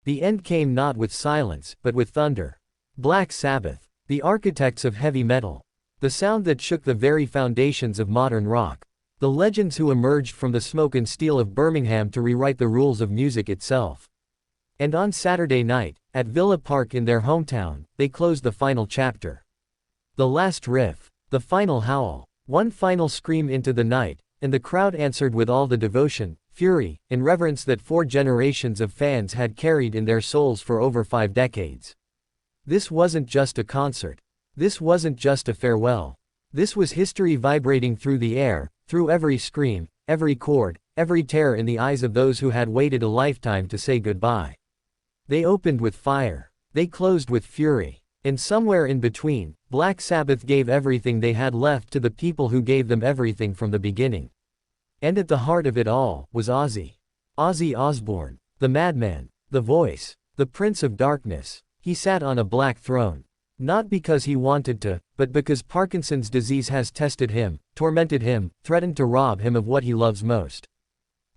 The end came not with silence, but with thunder. Black Sabbath, the architects of heavy metal. The sound that shook the very foundations of modern rock. The legends who emerged from the smoke and steel of Birmingham to rewrite the rules of music itself. And on Saturday night, at Villa Park in their hometown, they closed the final chapter. The last riff, the final howl, one final scream into the night, and the crowd answered with all the devotion, fury, and reverence that 4 generations of fans had carried in their souls for over 5 decades. This wasn't just a concert. This wasn't just a farewell. This was history vibrating through the air, through every scream, every chord, every tear in the eyes of those who had waited a lifetime to say goodbye. They opened with fire. They closed with fury. And somewhere in between, Black Sabbath gave everything they had left to the people who gave them everything from the beginning. And at the heart of it all, was Ozzy. Ozzy Osbourne. The madman. The voice. The Prince of Darkness. He sat on a black throne. Not because he wanted to, but because Parkinson's disease has tested him, tormented him, threatened to rob him of what he loves most.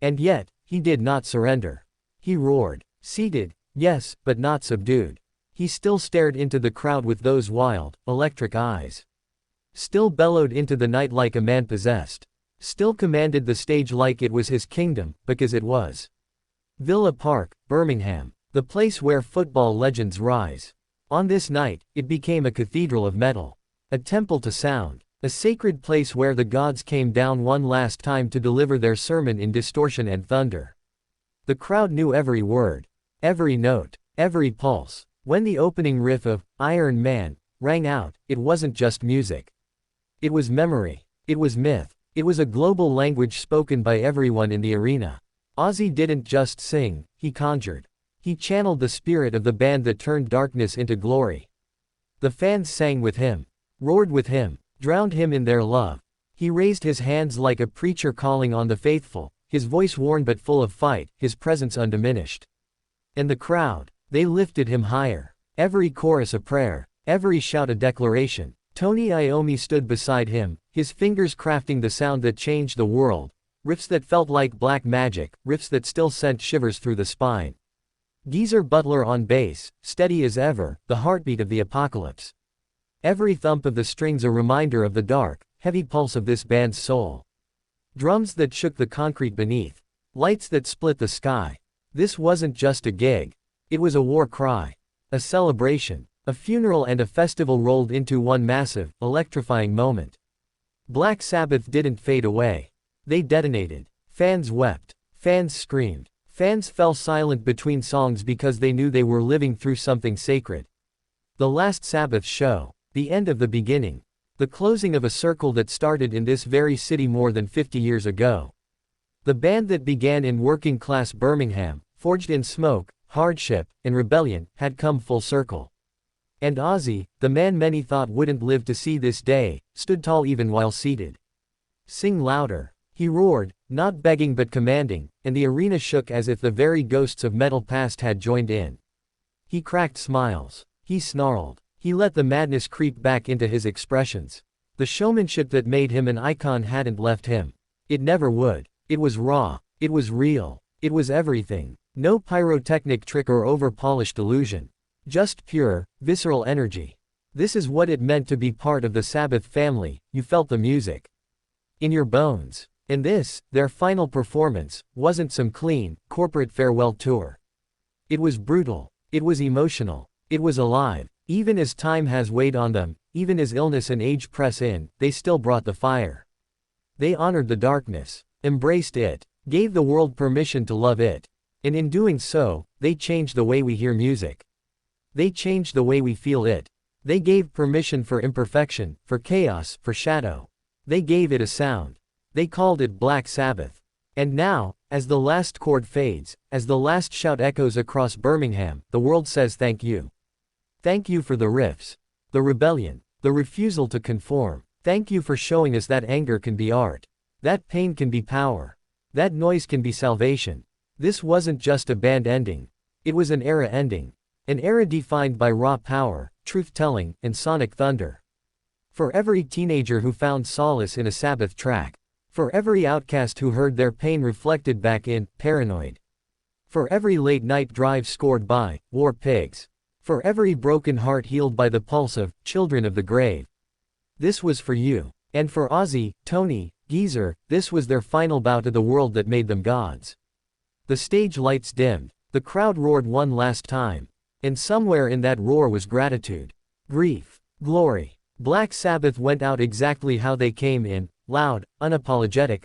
And yet, he did not surrender. He roared. Seated, yes, but not subdued. He still stared into the crowd with those wild, electric eyes. Still bellowed into the night like a man possessed. Still commanded the stage like it was his kingdom, because it was. Villa Park, Birmingham. The place where football legends rise. On this night, it became a cathedral of metal. A temple to sound. A sacred place where the gods came down one last time to deliver their sermon in distortion and thunder. The crowd knew every word. Every note. Every pulse. When the opening riff of Iron Man rang out, it wasn't just music. It was memory. It was myth. It was a global language spoken by everyone in the arena. Ozzy didn't just sing, he conjured. He channeled the spirit of the band that turned darkness into glory. The fans sang with him, roared with him, drowned him in their love. He raised his hands like a preacher calling on the faithful, his voice worn but full of fight, his presence undiminished. And the crowd, they lifted him higher. Every chorus a prayer, every shout a declaration. Tony Iommi stood beside him, his fingers crafting the sound that changed the world. Riffs that felt like black magic, riffs that still sent shivers through the spine. Geezer Butler on bass, steady as ever, the heartbeat of the apocalypse. Every thump of the strings a reminder of the dark, heavy pulse of this band's soul. Drums that shook the concrete beneath. Lights that split the sky. This wasn't just a gig. It was a war cry. A celebration. A funeral and a festival rolled into one massive, electrifying moment. Black Sabbath didn't fade away. They detonated. Fans wept. Fans screamed. Fans fell silent between songs because they knew they were living through something sacred. The last Sabbath show. The end of the beginning. The closing of a circle that started in this very city more than 50 years ago. The band that began in working-class Birmingham, forged in smoke, hardship, and rebellion, had come full circle. And Ozzy, the man many thought wouldn't live to see this day, stood tall even while seated. Sing louder. He roared, not begging but commanding, and the arena shook as if the very ghosts of metal past had joined in. He cracked smiles. He snarled. He let the madness creep back into his expressions. The showmanship that made him an icon hadn't left him. It never would. It was raw. It was real. It was everything. No pyrotechnic trick or over-polished illusion. Just pure, visceral energy. This is what it meant to be part of the Sabbath family. You felt the music in your bones. And this, their final performance, wasn't some clean, corporate farewell tour. It was brutal. It was emotional. It was alive. Even as time has weighed on them, even as illness and age press in, they still brought the fire. They honored the darkness, embraced it, gave the world permission to love it. And in doing so, they changed the way we hear music. They changed the way we feel it. They gave permission for imperfection, for chaos, for shadow. They gave it a sound. They called it Black Sabbath. And now, as the last chord fades, as the last shout echoes across Birmingham, the world says thank you. Thank you for the riffs. The rebellion. The refusal to conform. Thank you for showing us that anger can be art. That pain can be power. That noise can be salvation. This wasn't just a band ending. It was an era ending. An era defined by raw power, truth-telling, and sonic thunder. For every teenager who found solace in a Sabbath track. For every outcast who heard their pain reflected back in Paranoid. For every late-night drive scored by war pigs. For every broken heart healed by the pulse of children of the grave. This was for you. And for Ozzy, Tony, Geezer, this was their final bow to the world that made them gods. The stage lights dimmed. The crowd roared one last time. And somewhere in that roar was gratitude. Grief. Glory. Black Sabbath went out exactly how they came in, loud, unapologetic,